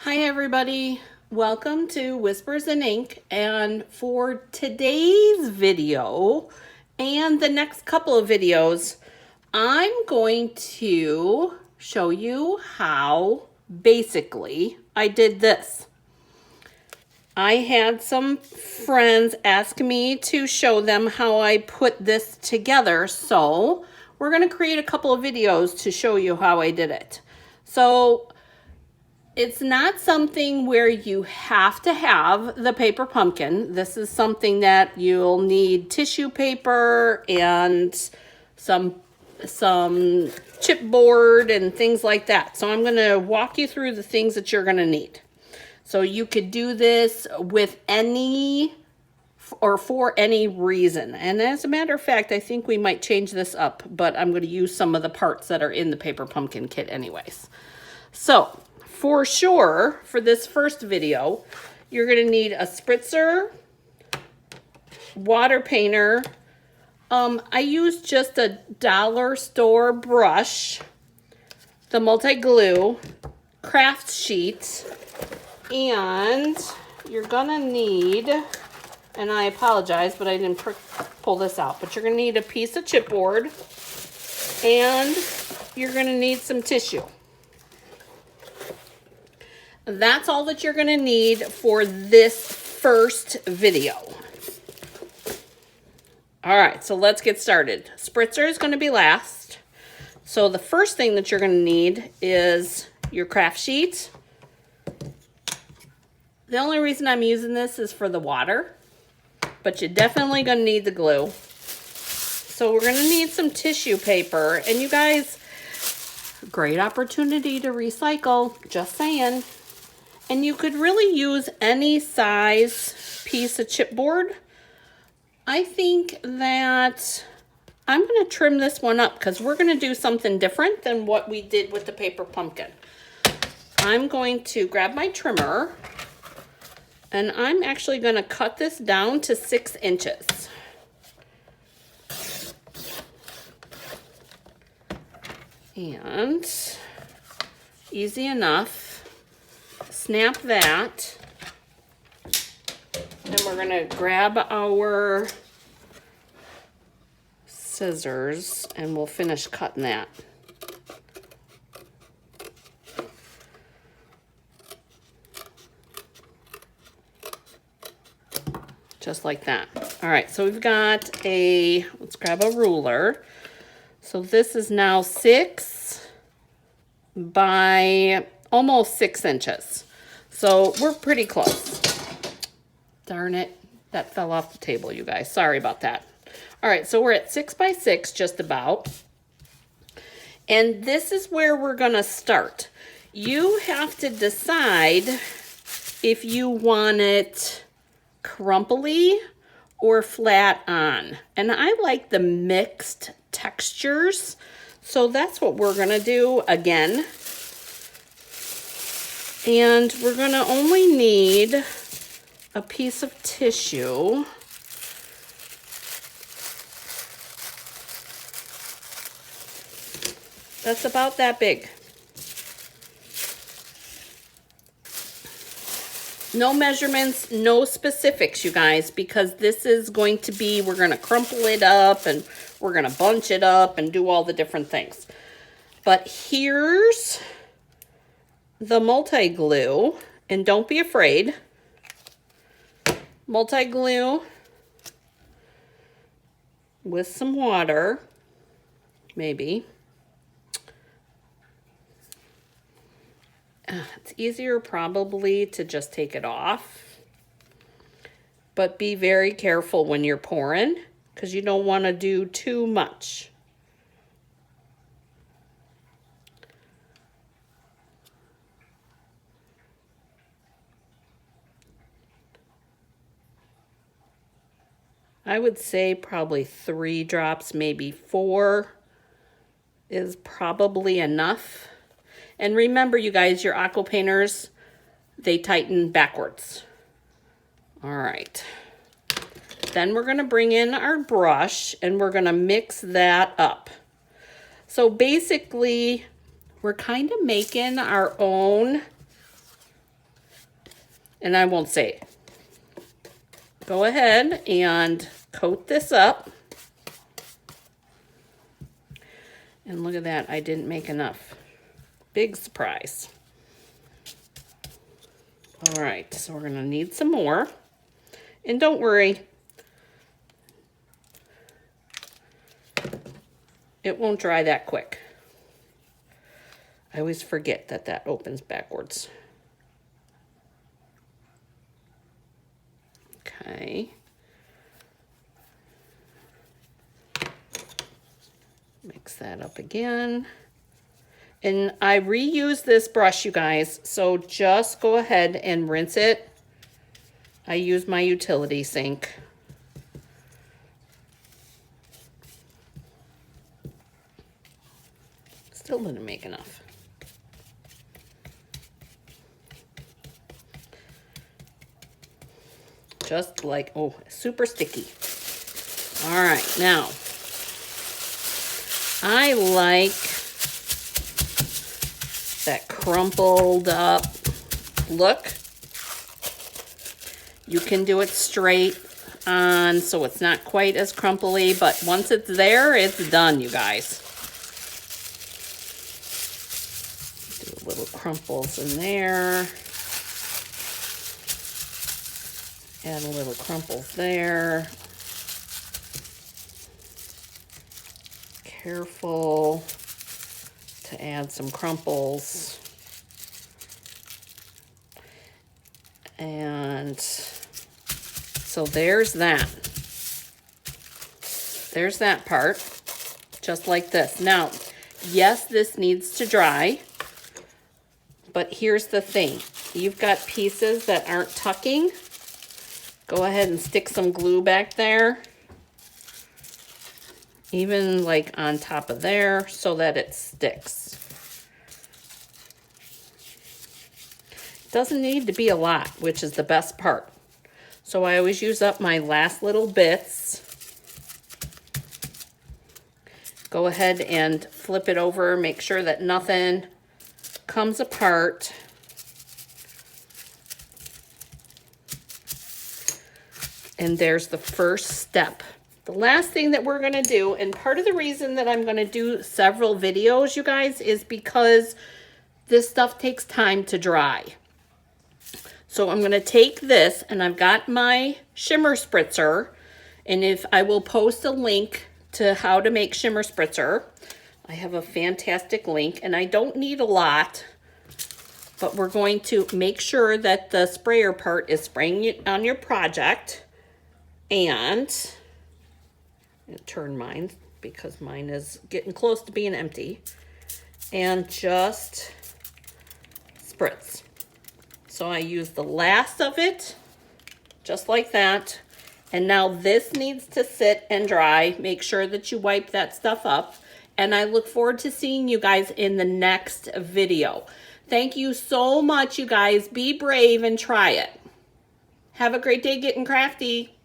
Hi everybody, welcome to Whispers in Ink, and for today's video and the next couple of videos I'm going to show you how basically I did this. I had some friends ask me to show them how I put this together, so we're going to create a couple of videos to show you how I did it. So it's not something where you have to have the paper pumpkin. This is something that you'll need tissue paper and some chipboard and things like that. So I'm going to walk you through the things that you're going to need. So you could do this with any or for any reason. And as a matter of fact, I think we might change this up, but I'm going to use some of the parts that are in the paper pumpkin kit anyways. So for sure, for this first video, you're going to need a spritzer, water painter. I used just a dollar store brush, the multi-glue, craft sheet, and you're going to need, and I apologize, but I didn't pull this out, but you're going to need a piece of chipboard, and you're going to need some tissue. That's all that you're going to need for this first video. All right, so let's get started. Spritzer is going to be last. So the first thing that you're going to need is your craft sheet. The only reason I'm using this is for the water, but you're definitely going to need the glue. So we're going to need some tissue paper, and you guys, great opportunity to recycle, just saying. And you could really use any size piece of chipboard. I think that I'm going to trim this one up because we're going to do something different than what we did with the paper pumpkin. I'm going to grab my trimmer, and I'm actually going to cut this down to 6 inches. And easy enough. Snap that, and we're going to grab our scissors and we'll finish cutting that. Just like that. All right, so we've got let's grab a ruler. So this is now 6 by almost 6 inches. So we're pretty close. Darn it, that fell off the table, you guys. Sorry about that. All right, so we're at 6 by 6, just about. And this is where we're gonna start. You have to decide if you want it crumply or flat on. And I like the mixed textures. So that's what we're gonna do again. And we're going to only need a piece of tissue. That's about that big. No measurements, no specifics, you guys, because this is going to be, we're going to crumple it up and we're going to bunch it up and do all the different things. But here's the multi-glue, and don't be afraid. Multi-glue with some water, maybe. It's easier probably to just take it off, but be very careful when you're pouring because you don't want to do too much. I would say probably 3 drops, maybe 4 is probably enough. And remember, you guys, your aqua painters, they tighten backwards. All right. Then we're going to bring in our brush and we're going to mix that up. So basically, we're kind of making our own and I won't say. Go ahead and coat this up. And look at that, I didn't make enough. Big surprise. All right, so we're gonna need some more. And don't worry, it won't dry that quick. I always forget that that opens backwards. Okay. Mix that up again. And I reuse this brush, you guys, so just go ahead and rinse it. I use my utility sink. Still didn't make enough. Just like, oh, super sticky. All right, now, I like that crumpled up look. You can do it straight on so it's not quite as crumply, but once it's there, it's done, you guys. Do little crumples in there. Add a little crumples there. Careful to add some crumples. And so there's that. There's that part, just like this. Now, yes, this needs to dry, but here's the thing. You've got pieces that aren't tucking. Go ahead and stick some glue back there, even like on top of there, so that it sticks. Doesn't need to be a lot, which is the best part. So I always use up my last little bits. Go ahead and flip it over, make sure that nothing comes apart. And there's the first step. The last thing that we're gonna do, and part of the reason that I'm gonna do several videos, you guys, is because this stuff takes time to dry. So I'm gonna take this, and I've got my Shimmer Spritzer, and if I will post a link to how to make Shimmer Spritzer. I have a fantastic link, and I don't need a lot, but we're going to make sure that the sprayer part is spraying on your project. And turn mine because mine is getting close to being empty. And just spritz. So I use the last of it, just like that. And now this needs to sit and dry. Make sure that you wipe that stuff up. And I look forward to seeing you guys in the next video. Thank you so much, you guys. Be brave and try it. Have a great day getting crafty.